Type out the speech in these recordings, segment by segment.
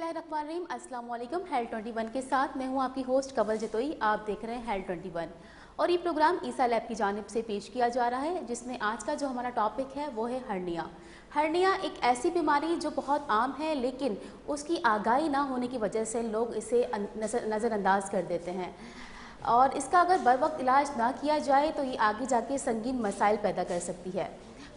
बिस्मिल्लाहिर्रहमानिर्रहीम। अस्सलाम वालेकुम। हेल्थ 21 के साथ मैं हूं आपकी होस्ट कवल जतोई। आप देख रहे हैं हेल्थ 21 और ये प्रोग्राम ईसा लैब की जानिब से पेश किया जा रहा है, जिसमें आज का जो हमारा टॉपिक है वो है हर्निया। हर्निया एक ऐसी बीमारी जो बहुत आम है, लेकिन उसकी आगाही ना होने की वजह से लोग इसे नज़रअंदाज कर देते हैं और इसका अगर बर वक्त इलाज ना किया जाए तो ये आगे जाके संगीन मसाइल पैदा कर सकती है।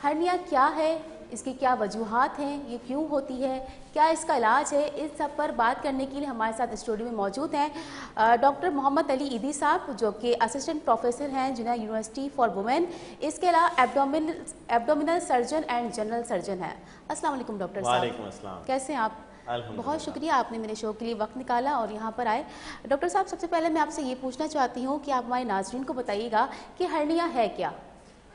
हर्निया क्या है, इसकी क्या वजूहात हैं, ये क्यों होती है, क्या इसका इलाज है, इस सब पर बात करने के लिए हमारे साथ स्टूडियो में मौजूद हैं डॉक्टर मोहम्मद अली ईदी साहब, जो कि असिस्टेंट प्रोफेसर हैं जुनैद यूनिवर्सिटी फॉर वुमेन। इसके अलावा abdominal surgeon and general surgeon हैं। अस्सलाम वालेकुम डॉक्टर साहब। वालेकुम अस्सलाम। कैसे हैं आप? बहुत शुक्रिया, आपने मेरे शो के लिए वक्त निकाला और यहाँ पर आए। डॉक्टर साहब, सबसे पहले मैं आपसे ये पूछना चाहती हूँ कि आप हमारे नाज़रीन को बताइएगा कि हर्निया है क्या।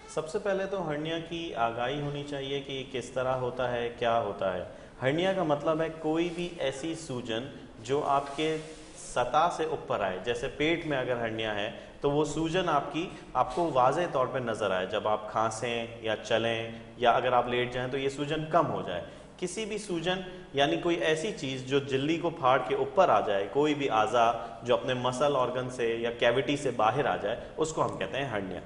सबसे पहले तो हर्निया की आगाही होनी चाहिए कि किस तरह होता है, क्या होता है। हर्निया का मतलब है कोई भी ऐसी सूजन जो आपके सतह से ऊपर आए। जैसे पेट में अगर हर्निया है तो वो सूजन आपको वाज़ेह तौर पे नज़र आए जब आप खांसें या चलें, या अगर आप लेट जाएं तो ये सूजन कम हो जाए। किसी भी सूजन यानी कोई ऐसी चीज़ जो झिल्ली को फाड़ के ऊपर आ जाए, कोई भी आज़ा जो अपने मसल ऑर्गन से या कैविटी से बाहर आ जाए, उसको हम कहते हैं हर्निया।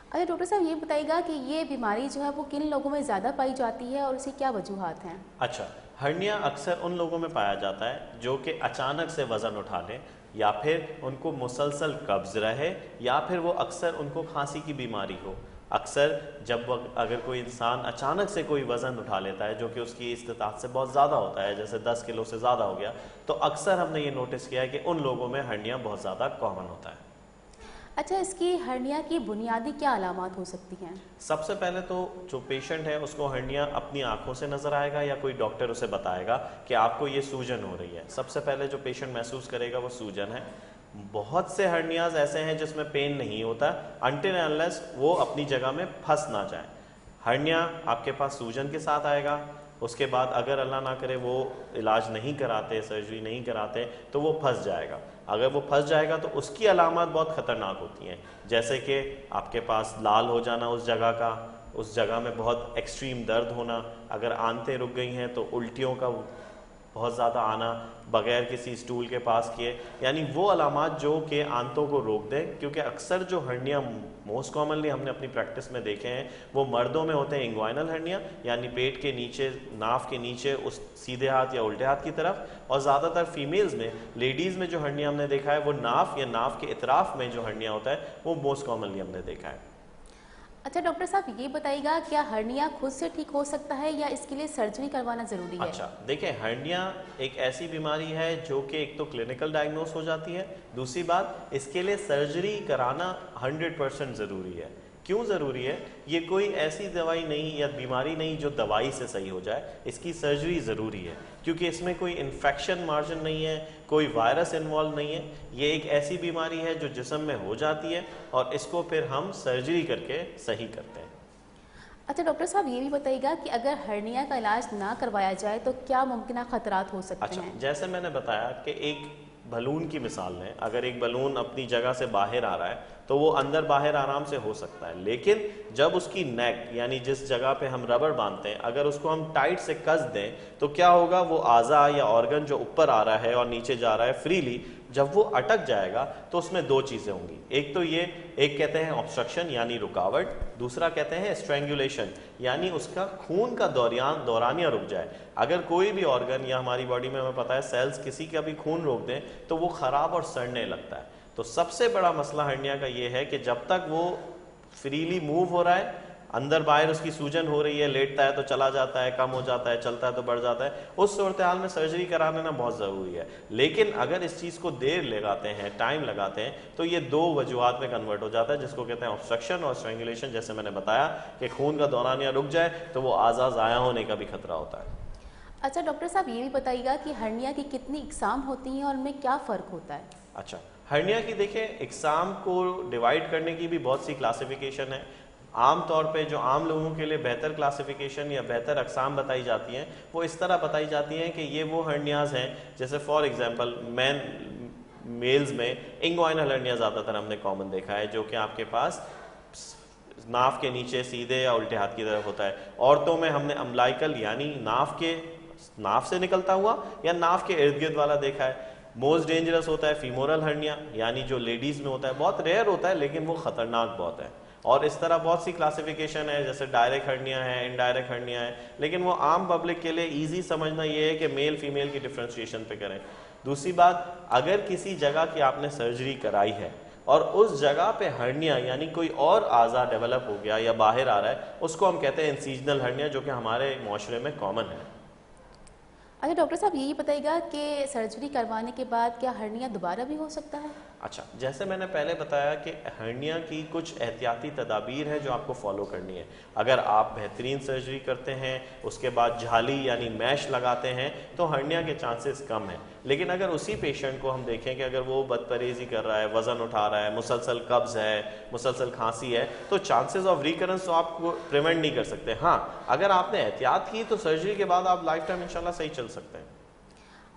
अच्छा डॉक्टर साहब, ये बताइएगा कि ये बीमारी जो है वो किन लोगों में ज़्यादा पाई जाती है और उसकी क्या वजूहात हैं? अच्छा, हर्निया अक्सर उन लोगों में पाया जाता है जो कि अचानक से वज़न उठा लें, या फिर उनको मुसलसल कब्ज़ रहे, या फिर वो अक्सर उनको खांसी की बीमारी हो। अक्सर जब अगर कोई इंसान अचानक से कोई वज़न उठा लेता है जो कि उसकी इस्तिताअत से बहुत ज़्यादा होता है, जैसे 10 किलो से ज़्यादा हो गया, तो अक्सर हमने ये नोटिस किया है कि उन लोगों में हर्निया बहुत ज़्यादा कॉमन होता है। अच्छा, इसकी हर्निया की बुनियादी क्या अलामात हो सकती हैं? सबसे पहले तो जो पेशेंट है उसको हर्निया अपनी आंखों से नज़र आएगा या कोई डॉक्टर उसे बताएगा कि आपको ये सूजन हो रही है। सबसे पहले जो पेशेंट महसूस करेगा वो सूजन है। बहुत से हर्नियाज ऐसे हैं जिसमें पेन नहीं होता अनटिल अनलेस वो अपनी जगह में फंस ना जाए। हर्निया आपके पास सूजन के साथ आएगा, उसके बाद अगर अल्लाह ना करे वो इलाज नहीं कराते, सर्जरी नहीं कराते, तो वो फंस जाएगा। अगर वो फंस जाएगा तो उसकी अलामत बहुत ख़तरनाक होती हैं, जैसे कि आपके पास लाल हो जाना उस जगह का, उस जगह में बहुत एक्सट्रीम दर्द होना, अगर आंतें रुक गई हैं तो उल्टियों का बहुत ज़्यादा आना बग़ैर किसी स्टूल के पास किए, यानी वो अलामात जो कि आंतों को रोक दें। क्योंकि अक्सर जो हर्निया मोस्ट कॉमनली हमने अपनी प्रैक्टिस में देखे हैं वो मर्दों में होते हैं इंग्वाइनल हर्निया, यानी पेट के नीचे, नाफ के नीचे, उस सीधे हाथ या उल्टे हाथ की तरफ। और ज़्यादातर फीमेल्स में, लेडीज़ में जो हर्निया हमने देखा है वो नाफ या नाफ के इतराफ़ में जो हर्निया होता है वो मोस्ट कॉमनली हमने देखा है। अच्छा डॉक्टर साहब, ये बताइएगा क्या हर्निया खुद से ठीक हो सकता है या इसके लिए सर्जरी करवाना ज़रूरी है? अच्छा, देखिए, हर्निया एक ऐसी बीमारी है जो कि एक तो क्लिनिकल डायग्नोस हो जाती है, दूसरी बात इसके लिए सर्जरी कराना 100% ज़रूरी है। क्यों ज़रूरी है? ये कोई ऐसी दवाई नहीं या बीमारी नहीं जो दवाई से सही हो जाए, इसकी सर्जरी ज़रूरी है क्योंकि इसमें कोई इन्फेक्शन मार्जिन नहीं है, कोई वायरस इन्वॉल्व नहीं है। ये एक ऐसी बीमारी है जो जिस्म में हो जाती है और इसको फिर हम सर्जरी करके सही करते हैं। अच्छा डॉक्टर साहब, ये भी बताइएगा कि अगर हर्निया का इलाज ना करवाया जाए तो क्या मुमकिन खतरात हो सकते हैं? जैसे मैंने बताया कि एक बलून की मिसाल लें, अगर एक बलून अपनी जगह से बाहर आ रहा है तो वो अंदर बाहर आराम से हो सकता है, लेकिन जब उसकी नेक यानी जिस जगह पे हम रबड़ बांधते हैं अगर उसको हम टाइट से कस दें तो क्या होगा, वो आज़ा या ऑर्गन जो ऊपर आ रहा है और नीचे जा रहा है फ्रीली, जब वो अटक जाएगा तो उसमें दो चीज़ें होंगी। एक तो ये, एक कहते हैं ऑब्स्ट्रक्शन यानी रुकावट, दूसरा कहते हैं स्ट्रेंगुलेशन यानी उसका खून का दौरानिया रुक जाए। अगर कोई भी ऑर्गन या हमारी बॉडी में हमें पता है सेल्स किसी का भी खून रोक दें तो वो ख़राब और सड़ने लगता है। तो सबसे बड़ा मसला हर्निया का ये है कि जब तक वो फ्रीली मूव हो रहा है, अंदर बाहर उसकी सूजन हो रही है, लेटता है तो चला जाता है, कम हो जाता है, चलता है तो बढ़ जाता है, उस सूरत हाल में सर्जरी करा लेना बहुत ज़रूरी है। लेकिन अगर इस चीज़ को देर लगाते हैं, टाइम लगाते हैं, तो ये दो वजूहात में कन्वर्ट हो जाता है, जिसको कहते हैं ऑब्स्ट्रक्शन और स्ट्रेंगुलेशन। जैसे मैंने बताया कि खून का दौरानिया रुक जाए तो वो आज़ा ज़ाया होने का भी खतरा होता है। अच्छा डॉक्टर साहब, ये भी बताइएगा कि हर्निया की कितनी इकसाम होती हैं और उनमें क्या फ़र्क होता है? अच्छा, हर्निया की देखिए इकसाम को डिवाइड करने की भी बहुत सी क्लासिफिकेशन है। आम तौर पे जो आम लोगों के लिए बेहतर क्लासिफिकेशन या बेहतर अकसाम बताई जाती हैं वो इस तरह बताई जाती हैं कि ये वो हर्नियाज हैं, जैसे फॉर एग्जांपल मेल्स में इंग्वाइनल हर्निया ज़्यादातर हमने कॉमन देखा है, जो कि आपके पास नाफ के नीचे सीधे या उल्टे हाथ की तरफ होता है। औरतों में हमने अम्बलाइकल यानी नाफ के नाफ से निकलता हुआ या नाफ के इर्द गिर्द वाला देखा है। मोस्ट डेंजरस होता है फीमोरल हर्निया, यानी जो लेडीज में होता है, बहुत रेयर होता है लेकिन वो खतरनाक बहुत है। और इस तरह बहुत सी क्लासिफिकेशन है, जैसे डायरेक्ट हर्निया है, इनडायरेक्ट हर्निया है, लेकिन वो आम पब्लिक के लिए इजी समझना ये है कि मेल फीमेल की डिफ्रेंशिएशन पे करें। दूसरी बात, अगर किसी जगह की आपने सर्जरी कराई है और उस जगह पे हर्निया यानी कोई और आज़ा डेवलप हो गया या बाहर आ रहा है, उसको हम कहते हैं इंसिजनल हर्निया, जो कि हमारे माशरे में कॉमन है। अच्छा डॉक्टर साहब, यही बताइएगा कि सर्जरी करवाने के बाद क्या हर्निया दोबारा भी हो सकता है? अच्छा, जैसे मैंने पहले बताया कि हर्निया की कुछ एहतियाती तदाबीर है जो आपको फॉलो करनी है। अगर आप बेहतरीन सर्जरी करते हैं, उसके बाद झाली यानी मैश लगाते हैं, तो हर्निया के चांसेस कम हैं। लेकिन अगर उसी पेशेंट को हम देखें कि अगर वो बदपरहेज़ी कर रहा है, वज़न उठा रहा है, मुसलसल कब्ज़ है, मुसलसल खांसी है, तो चांसेस ऑफ रिकरेंस तो आपको प्रिवेंट नहीं कर सकते। हाँ, अगर आपने एहतियात की तो सर्जरी के बाद आप लाइफ टाइम इंशाल्लाह सही चल सकते हैं।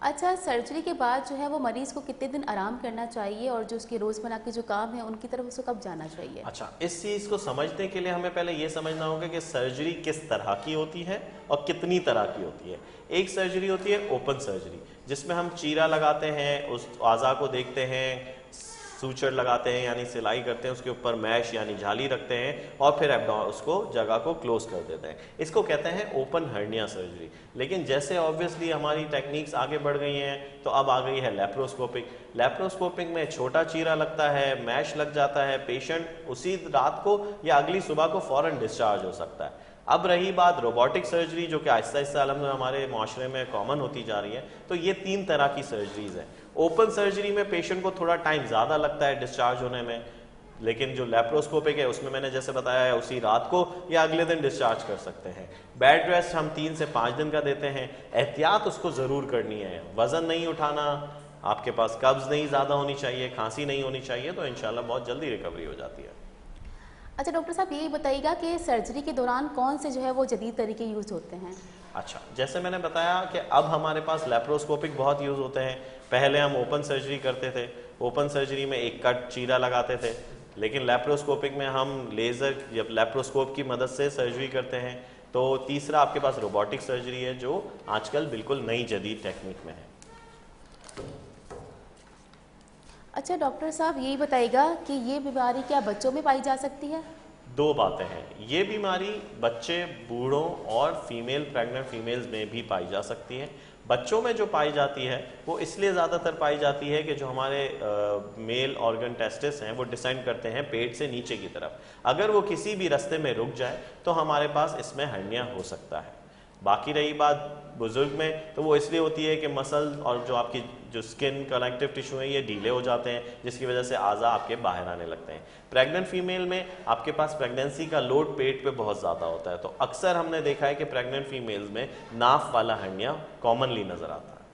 अच्छा, सर्जरी के बाद जो है वो मरीज़ को कितने दिन आराम करना चाहिए और जो उसके रोज़मर्रा के जो काम है उनकी तरफ उसको कब जाना चाहिए? अच्छा, इस चीज़ को समझने के लिए हमें पहले ये समझना होगा कि सर्जरी किस तरह की होती है और कितनी तरह की होती है। एक सर्जरी होती है ओपन सर्जरी, जिसमें हम चीरा लगाते हैं, उस आज़ा को देखते हैं, सूचर लगाते हैं यानी सिलाई करते हैं, उसके ऊपर मैश यानी झाली रखते हैं और फिर उसको जगह को क्लोज कर देते हैं। इसको कहते हैं ओपन हर्निया सर्जरी। लेकिन जैसे ऑब्वियसली हमारी टेक्निक्स आगे बढ़ गई हैं, तो अब आ गई है लेप्रोस्कोपिक। लेप्रोस्कोपिक में छोटा चीरा लगता है, मैश लग जाता है, पेशेंट उसी रात को या अगली सुबह को फौरन डिस्चार्ज हो सकता है। अब रही बात रोबोटिक सर्जरी, जो कि आहिस्ता आहिस्ता हमारे माशरे में कॉमन होती जा रही है, तो ये 3 तरह की सर्जरीज हैं। ओपन सर्जरी में पेशेंट को थोड़ा टाइम ज़्यादा लगता है डिस्चार्ज होने में, लेकिन जो लेप्रोस्कोपिक है उसमें मैंने जैसे बताया है उसी रात को या अगले दिन डिस्चार्ज कर सकते हैं। बेड रेस्ट हम 3 से 5 दिन का देते हैं। एहतियात उसको ज़रूर करनी है, वज़न नहीं उठाना, आपके पास कब्ज़ नहीं ज़्यादा होनी चाहिए, खांसी नहीं होनी चाहिए, तो इंशाल्लाह बहुत जल्दी रिकवरी हो जाती है। अच्छा डॉक्टर साहब, यही बताइएगा कि सर्जरी के दौरान कौन से जो है वो जदीद तरीके यूज़ होते हैं? अच्छा, जैसे मैंने बताया कि अब हमारे पास लेप्रोस्कोपिक बहुत यूज़ होते हैं। पहले हम ओपन सर्जरी करते थे, ओपन सर्जरी में एक कट चीरा लगाते थे, लेकिन लेप्रोस्कोपिक में हम लेज़र या लेप्रोस्कोप की मदद से सर्जरी करते हैं। तो तीसरा आपके पास रोबोटिक सर्जरी है, जो आजकल बिल्कुल नई जदीद टेक्निक में है। अच्छा डॉक्टर साहब, यही बताइएगा कि ये बीमारी क्या बच्चों में पाई जा सकती है? 2 बातें हैं, ये बीमारी बच्चे, बूढ़ों और फीमेल प्रेग्नेंट फीमेल्स में भी पाई जा सकती है। बच्चों में जो पाई जाती है वो इसलिए ज़्यादातर पाई जाती है कि जो हमारे मेल ऑर्गन टेस्टिस हैं वो डिसेंड करते हैं पेट से नीचे की तरफ। अगर वो किसी भी रास्ते में रुक जाए तो हमारे पास इसमें हर्निया हो सकता है। बाकी रही बात बुजुर्ग में, तो वो इसलिए होती है कि मसल और जो आपकी जो स्किन कनेक्टिव टिश्यू है ये ढीले हो जाते हैं, जिसकी वजह से आज़ा आपके बाहर आने लगते हैं। प्रेग्नेंट फीमेल में आपके पास प्रेगनेंसी का लोड पेट पे बहुत ज़्यादा होता है, तो अक्सर हमने देखा है कि प्रेग्नेंट फीमेल्स में नाफ वाला हर्निया कॉमनली नज़र आता है।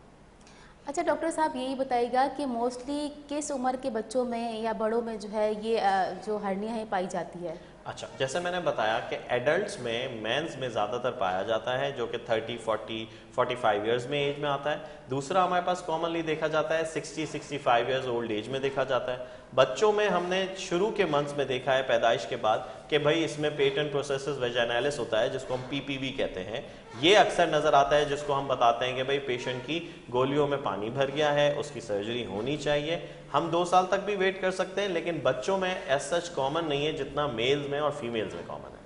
अच्छा डॉक्टर साहब, यही बताइएगा कि मोस्टली किस उम्र के बच्चों में या बड़ों में जो है ये जो हर्निया है पाई जाती है? अच्छा, जैसे मैंने बताया कि एडल्ट्स में, मेंस में ज़्यादातर पाया जाता है, जो कि 30, 40, 45 ईयर्स में एज में आता है। दूसरा हमारे पास कॉमनली देखा जाता है 60, 65 ईयर्स ओल्ड एज में देखा जाता है। बच्चों में हमने शुरू के मंथ्स में देखा है पैदाइश के बाद कि भाई इसमें पेटेंट प्रोसेसेस वेजाइनालिस होता है, जिसको हम पीपीवी कहते हैं। ये अक्सर नज़र आता है, जिसको हम बताते हैं कि भाई पेशेंट की गोलियों में पानी भर गया है, उसकी सर्जरी होनी चाहिए। हम 2 साल तक भी वेट कर सकते हैं, लेकिन बच्चों में एज सच कॉमन नहीं है जितना मेल्स में और फीमेल्स में कॉमन है।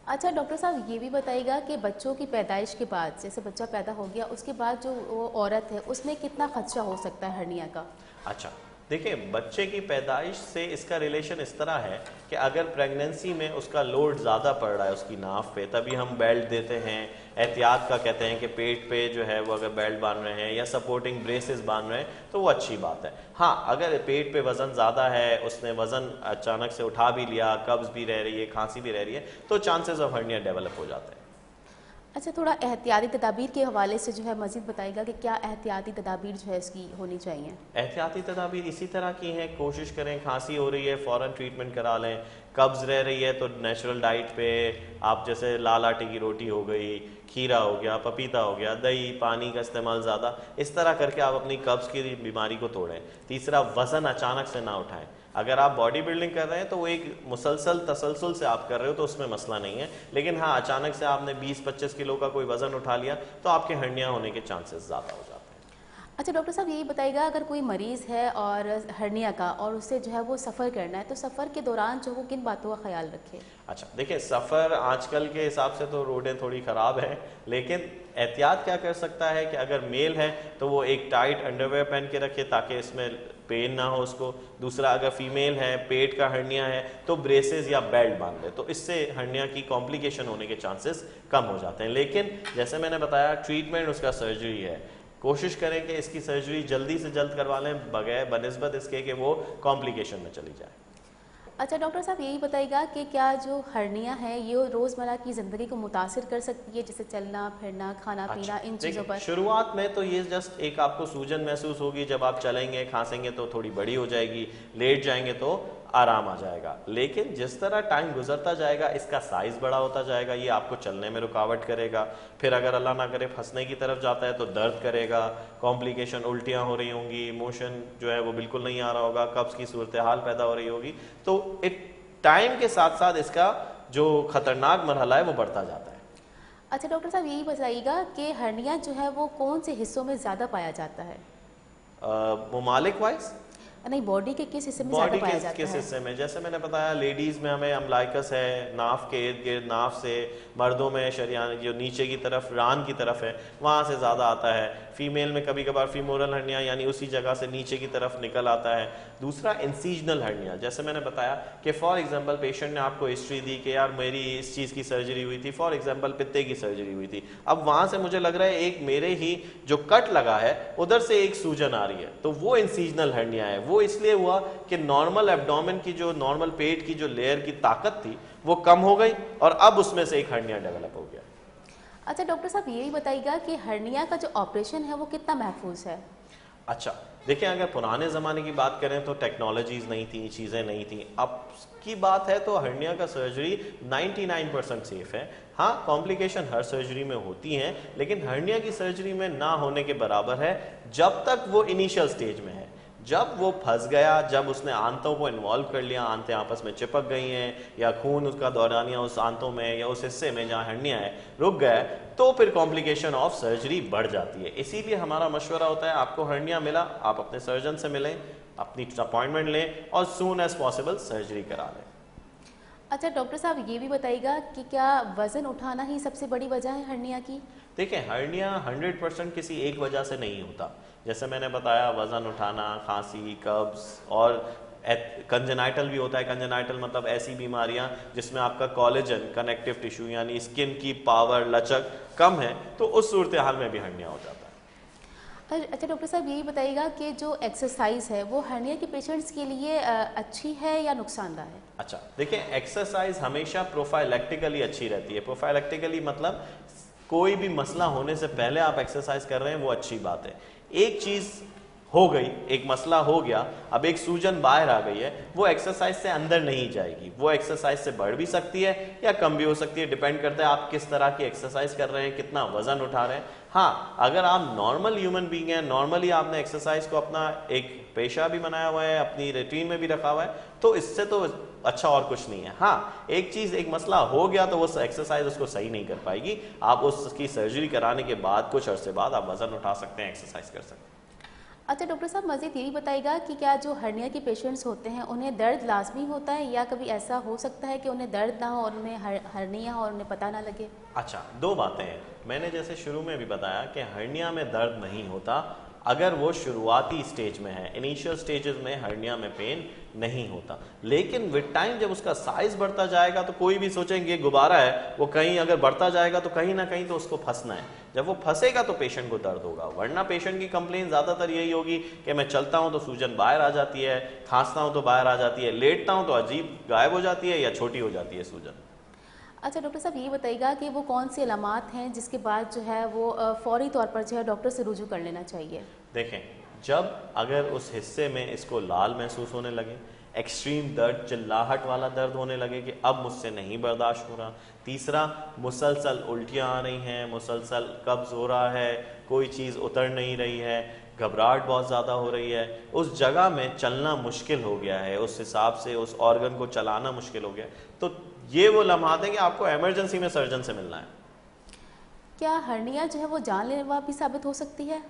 अच्छा डॉक्टर साहब, ये भी बताइएगा कि बच्चों की पैदाइश के बाद, जैसे बच्चा पैदा हो गया उसके बाद जो वो औरत है उसमें कितना खदशा हो सकता है हर्निया का? अच्छा, देखिए, बच्चे की पैदाइश से इसका रिलेशन इस तरह है कि अगर प्रेगनेंसी में उसका लोड ज़्यादा पड़ रहा है उसकी नाफ पे, तभी हम बेल्ट देते हैं। एहतियात का कहते हैं कि पेट पे जो है वो अगर बेल्ट बांध रहे हैं या सपोर्टिंग ब्रेसेस बांध रहे हैं तो वो अच्छी बात है। हाँ, अगर पेट पे वज़न ज़्यादा है, उसने वज़न अचानक से उठा भी लिया, कब्ज़ भी रह रही है, खांसी भी रह रही है, तो चांसेस ऑफ हर्निया डेवलप हो जाते हैं। अच्छा, थोड़ा एहतियाती तदाबीर के हवाले से जो है मज़ीद बताइएगा कि क्या एहतियाती तदाबीर जो है इसकी होनी चाहिए? एहतियाती तदाबीर इसी तरह की हैं, कोशिश करें, खांसी हो रही है फ़ौरन ट्रीटमेंट करा लें, कब्ज़ रह रही है तो नेचुरल डाइट पे आप जैसे लाल आटे की रोटी हो गई, खीरा हो गया, पपीता हो गया, दही, पानी का इस्तेमाल ज़्यादा, इस तरह करके आप अपनी कब्ज़ की बीमारी को तोड़ें। तीसरा, वज़न अचानक से ना उठाएं। अगर आप बॉडी बिल्डिंग कर रहे हैं तो वो एक मुसलसल तसलसल से आप कर रहे हो तो उसमें मसला नहीं है, लेकिन हाँ अचानक से आपने 20-25 किलो का कोई वजन उठा लिया तो आपके हर्निया होने के चांसेस ज़्यादा हो जाते हैं। अच्छा डॉक्टर साहब, यही बताइएगा, अगर कोई मरीज़ है और हर्निया का और उसे जो है वो सफ़र करना है, तो सफ़र के दौरान जो वो किन बातों का ख्याल रखे? अच्छा देखिए, सफ़र आजकल के हिसाब से तो रोडें थोड़ी ख़राब हैं, लेकिन एहतियात क्या कर सकता है कि अगर मेल है तो वो एक टाइट अंडरवेयर पहन के रखे ताकि इसमें पेन ना हो उसको। दूसरा, अगर फीमेल है, पेट का हर्निया है तो ब्रेसेस या बेल्ट बांध ले, तो इससे हर्निया की कॉम्प्लिकेशन होने के चांसेस कम हो जाते हैं। लेकिन जैसे मैंने बताया, ट्रीटमेंट उसका सर्जरी है। कोशिश करें कि इसकी सर्जरी जल्दी से जल्द करवा लें बगैर बनिस्बत इसके कि वो कॉम्प्लिकेशन में चली जाए। अच्छा डॉक्टर साहब, यही बताइएगा कि क्या जो हर्निया है ये रोज़मर्रा की ज़िंदगी को मुतासिर कर सकती है, जैसे चलना फिरना, खाना पीना, इन चीज़ों पर? शुरुआत में तो ये जस्ट एक आपको सूजन महसूस होगी, जब आप चलेंगे खांसेंगे तो थोड़ी बड़ी हो जाएगी, लेट जाएंगे तो आराम आ जाएगा। लेकिन जिस तरह टाइम गुजरता जाएगा इसका साइज बड़ा होता जाएगा, ये आपको चलने में रुकावट करेगा। फिर अगर अल्लाह ना करे फंसने की तरफ जाता है तो दर्द करेगा, कॉम्प्लिकेशन, उल्टियाँ हो रही होंगी, मोशन जो है वो बिल्कुल नहीं आ रहा होगा, कब्ज की सूरत हाल पैदा हो रही होगी। तो टाइम के साथ साथ इसका जो खतरनाक मरहला है वो बढ़ता जाता है। अच्छा डॉक्टर साहब, यही बताइएगा कि हर्निया जो है वो कौन से हिस्सों में ज़्यादा पाया जाता है? ममालिक वाइज, नहीं, बॉडी के किस हिस्से में बॉडी ज़्यादा पाया के जाता किस है? हिस्से में, जैसे मैंने बताया लेडीज़ में हमें अम्लाइकस है नाफ के इर्द गिर्द, नाफ से। मर्दों में शरियान जो नीचे की तरफ रान की तरफ है वहाँ से ज़्यादा आता है। फीमेल में कभी कभार फीमोरल हर्निया यानी उसी जगह से नीचे की तरफ निकल आता है। दूसरा इंसीजनल हर्निया, जैसे मैंने बताया कि फॉर एग्जांपल पेशेंट ने आपको हिस्ट्री दी कि यार मेरी इस चीज़ की सर्जरी हुई थी, फॉर एग्जांपल पित्ते की सर्जरी हुई थी, अब वहाँ से मुझे लग रहा है एक मेरे ही जो कट लगा है उधर से एक सूजन आ रही है, तो वो इंसीजनल हर्निया है। वो इसलिए हुआ कि नॉर्मल एब्डोमेन की जो नॉर्मल पेट की जो लेयर की ताकत थी वो कम हो गई और अब उसमें से एक हर्निया डेवलप हो गया। अच्छा डॉक्टर साहब, यही बताइएगा कि हर्निया का जो ऑपरेशन है वो कितना महफूज है? अच्छा देखिए, अगर पुराने ज़माने की बात करें तो टेक्नोलॉजीज़ नहीं थी, चीज़ें नहीं थी। अब की बात है तो हर्निया का सर्जरी 99% सेफ है। हाँ, कॉम्प्लिकेशन हर सर्जरी में होती हैं, लेकिन हर्निया की सर्जरी में ना होने के बराबर है जब तक वो इनिशियल स्टेज में है। जब वो फंस गया, जब उसने आंतों को इन्वॉल्व कर लिया, आंतें आपस में चिपक गई हैं या खून उसका दौरानिया उस आंतों में या उस हिस्से में जहाँ हर्निया है रुक गया है, तो फिर कॉम्प्लिकेशन ऑफ सर्जरी बढ़ जाती है। इसीलिए हमारा मशवरा होता है, आपको हर्निया मिला आप अपने सर्जन से मिलें, अपनी अपॉइंटमेंट लें और सून एज पॉसिबल सर्जरी करा लें। अच्छा डॉक्टर साहब, ये भी बताइएगा कि क्या वज़न उठाना ही सबसे बड़ी वजह है हर्निया की? देखिए, हर्निया 100% किसी एक वजह से नहीं होता। जैसे मैंने बताया, वज़न उठाना, खांसी, कब्ज और कंजेनाइटल भी होता है। कंजेनाइटल मतलब ऐसी बीमारियां जिसमें आपका कोलेजन कनेक्टिव टिश्यू यानी स्किन की पावर, लचक कम है, तो उस सूरत हाल में भी हर्निया हो जाता है। अच्छा डॉक्टर साहब, यही बताइएगा कि जो एक्सरसाइज है वो हर्निया के पेशेंट्स के लिए अच्छी है या नुकसानदायक है? अच्छा देखिए, एक्सरसाइज हमेशा प्रोफाइलेक्टिकली अच्छी रहती है। प्रोफाइलेक्टिकली मतलब कोई भी मसला होने से पहले आप एक्सरसाइज कर रहे हैं, वो अच्छी बात है। एक चीज़ हो गई, एक मसला हो गया, अब एक सूजन बाहर आ गई है, वो एक्सरसाइज से अंदर नहीं जाएगी, वो एक्सरसाइज से बढ़ भी सकती है या कम भी हो सकती है, डिपेंड करता है आप किस तरह की एक्सरसाइज कर रहे हैं, कितना वजन उठा रहे हैं। हाँ, अगर आप नॉर्मल ह्यूमन बीइंग हैं, नॉर्मली आपने एक्सरसाइज को अपना एक पेशा भी बनाया हुआ है, अपनी रूटीन में भी रखा हुआ है, तो इससे तो अच्छा और कुछ नहीं है। हाँ, एक चीज़, एक मसला हो गया तो वो एक्सरसाइज उसको सही नहीं कर पाएगी। आप उसकी सर्जरी कराने के बाद कुछ अरसे बाद आप वजन उठा सकते हैं, एक्सरसाइज कर सकते हैं। अच्छा डॉक्टर साहब, मज़ीद यही बताइएगा कि क्या जो हर्निया के पेशेंट्स होते हैं उन्हें दर्द लाजमी होता है या कभी ऐसा हो सकता है कि उन्हें दर्द ना हो और उन्हें हर्निया हो और उन्हें पता ना लगे? अच्छा, दो बातें हैं। मैंने जैसे शुरू में भी बताया कि हर्निया में दर्द नहीं होता अगर वो शुरुआती स्टेज में है। इनिशियल स्टेजेस में हर्निया में पेन नहीं होता, लेकिन विद टाइम जब उसका साइज बढ़ता जाएगा तो कोई भी सोचेंगे गुब्बारा है, वो कहीं अगर बढ़ता जाएगा तो कहीं ना कहीं तो उसको फंसना है। जब वो फंसेगा तो पेशेंट को दर्द होगा, वरना पेशेंट की कंप्लेन ज़्यादातर यही होगी कि मैं चलता हूँ तो सूजन बाहर आ जाती है, खांसता हूँ तो बाहर आ जाती है, लेटता हूँ तो अजीब गायब हो जाती है या छोटी हो जाती है सूजन। अच्छा डॉक्टर साहब, ये बताइएगा कि वो कौन सी अलामात हैं जिसके बाद जो है वो फौरी तौर पर जो है डॉक्टर से रुजू कर लेना चाहिए? देखें, जब अगर उस हिस्से में इसको लाल महसूस होने लगे, एक्सट्रीम दर्द, चिल्लाहट वाला दर्द होने लगे कि अब मुझसे नहीं बर्दाश्त हो रहा। तीसरा, मुसलसल उल्टियाँ आ रही हैं, मुसलसल कब्ज़ हो रहा है, कोई चीज़ उतर नहीं रही है। घबराहट बहुत ज़्यादा हो रही है, उस जगह में चलना मुश्किल हो गया है, उस हिसाब से उस ऑर्गन को चलाना मुश्किल हो गया है, तो ये वो लम्हात है कि आपको इमरजेंसी में सर्जन से मिलना है। क्या हर्निया जो है वो जानलेवा भी साबित हो सकती है?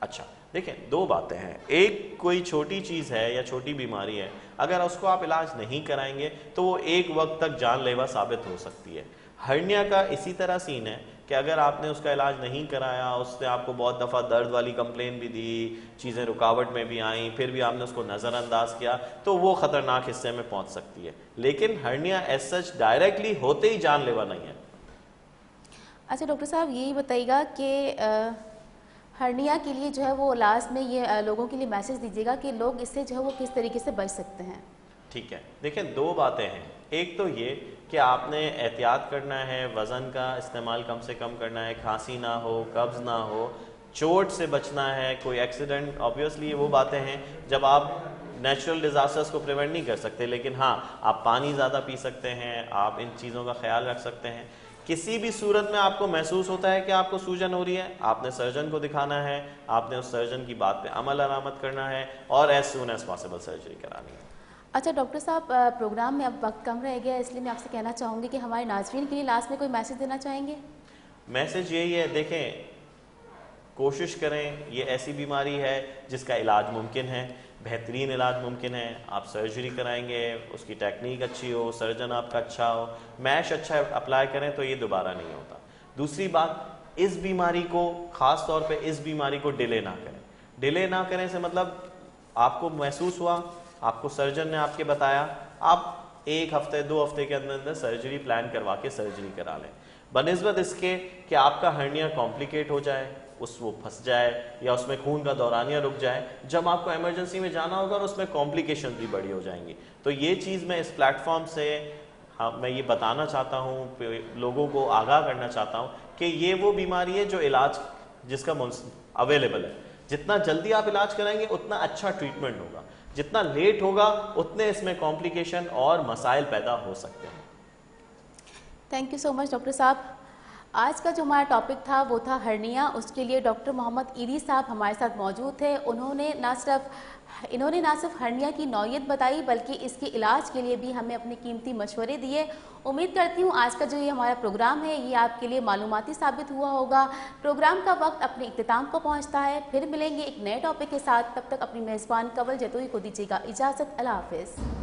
अच्छा, देखें, दो बातें हैं। एक, कोई छोटी चीज़ है या छोटी बीमारी है, अगर उसको आप इलाज नहीं कराएंगे तो वो एक वक्त तक जानलेवा साबित हो सकती है। हर्निया का इसी तरह सीन है कि अगर आपने उसका इलाज नहीं कराया, उसने आपको बहुत दफ़ा दर्द वाली कंप्लेन भी दी, चीज़ें रुकावट में भी आई, फिर भी आपने उसको नज़रअंदाज किया, तो वो ख़तरनाक हिस्से में पहुंच सकती है। लेकिन हर्निया एज सच डायरेक्टली होते ही जानलेवा नहीं है। अच्छा डॉक्टर साहब, यही बताइएगा कि हर्निया के लिए जो है वो लास्ट में ये लोगों के लिए मैसेज दीजिएगा कि लोग इससे जो है वो किस तरीके से बच सकते हैं। ठीक है, देखें, दो बातें हैं। एक तो ये कि आपने एहतियात करना है, वज़न का इस्तेमाल कम से कम करना है, खांसी ना हो, कब्ज़ ना हो, चोट से बचना है, कोई एक्सीडेंट। ऑब्वियसली ये वो बातें हैं जब आप नेचुरल डिज़ास्टर्स को प्रिवेंट नहीं कर सकते, लेकिन हाँ, आप पानी ज़्यादा पी सकते हैं, आप इन चीज़ों का ख्याल रख सकते हैं। किसी भी सूरत में आपको महसूस होता है कि आपको सूजन हो रही है, आपने सर्जन को दिखाना है, आपने उस सर्जन की बात पे अमल दरामद करना है और as soon as possible surgery करानी है। अच्छा डॉक्टर साहब, प्रोग्राम में अब वक्त कम रह गया है, इसलिए मैं आपसे कहना चाहूँगी कि हमारे नाज़रीन के लिए लास्ट में कोई मैसेज देना चाहेंगे? मैसेज यही है, देखें, कोशिश करें, ये ऐसी बीमारी है जिसका इलाज मुमकिन है, बेहतरीन इलाज मुमकिन है। आप सर्जरी कराएंगे, उसकी टेक्निक अच्छी हो, सर्जन आपका अच्छा हो, मैश अच्छा अप्लाई करें तो ये दोबारा नहीं होता। दूसरी बात, इस बीमारी को, ख़ास तौर पे इस बीमारी को डिले ना करें। डिले ना करें से मतलब आपको महसूस हुआ, आपको सर्जन ने आपके बताया, आप 1 हफ्ते 2 हफ्ते के अंदर अंदर सर्जरी प्लान करवा के सर्जरी करा लें, बनिस्बत इसके कि आपका हर्निया कॉम्प्लिकेट हो जाए, वो फंस जाए या उसमें खून का दौरानिया रुक जाए, जब आपको इमरजेंसी में जाना होगा और उसमें कॉम्प्लिकेशन भी बड़ी हो जाएंगी। तो ये चीज़ मैं इस प्लेटफॉर्म से मैं ये बताना चाहता हूँ, लोगों को आगाह करना चाहता हूँ कि ये वो बीमारी है जो इलाज जिसका अवेलेबल है। जितना जल्दी आप इलाज कराएंगे उतना अच्छा ट्रीटमेंट होगा, जितना लेट होगा उतने इसमें कॉम्प्लिकेशन और मसाइल पैदा हो सकते हैं। Thank you so much doctor साहब। आज का जो हमारा टॉपिक था वो था हर्निया। उसके लिए डॉक्टर मोहम्मद ईदी साहब हमारे साथ मौजूद थे। इन्होंने ना सिर्फ हर्निया की नौयत बताई बल्कि इसके इलाज के लिए भी हमें अपने कीमती मशवरे दिए। उम्मीद करती हूँ आज का जो ये हमारा प्रोग्राम है ये आपके लिए मालूमाती साबित हुआ होगा। प्रोग्राम का वक्त अपने इख्तिताम को पहुँचता है, फिर मिलेंगे एक नए टॉपिक के साथ। तब तक अपनी मेज़बान कंवल जतोई को दीजिएगा इजाज़त। अल्लाह हाफ़िज़।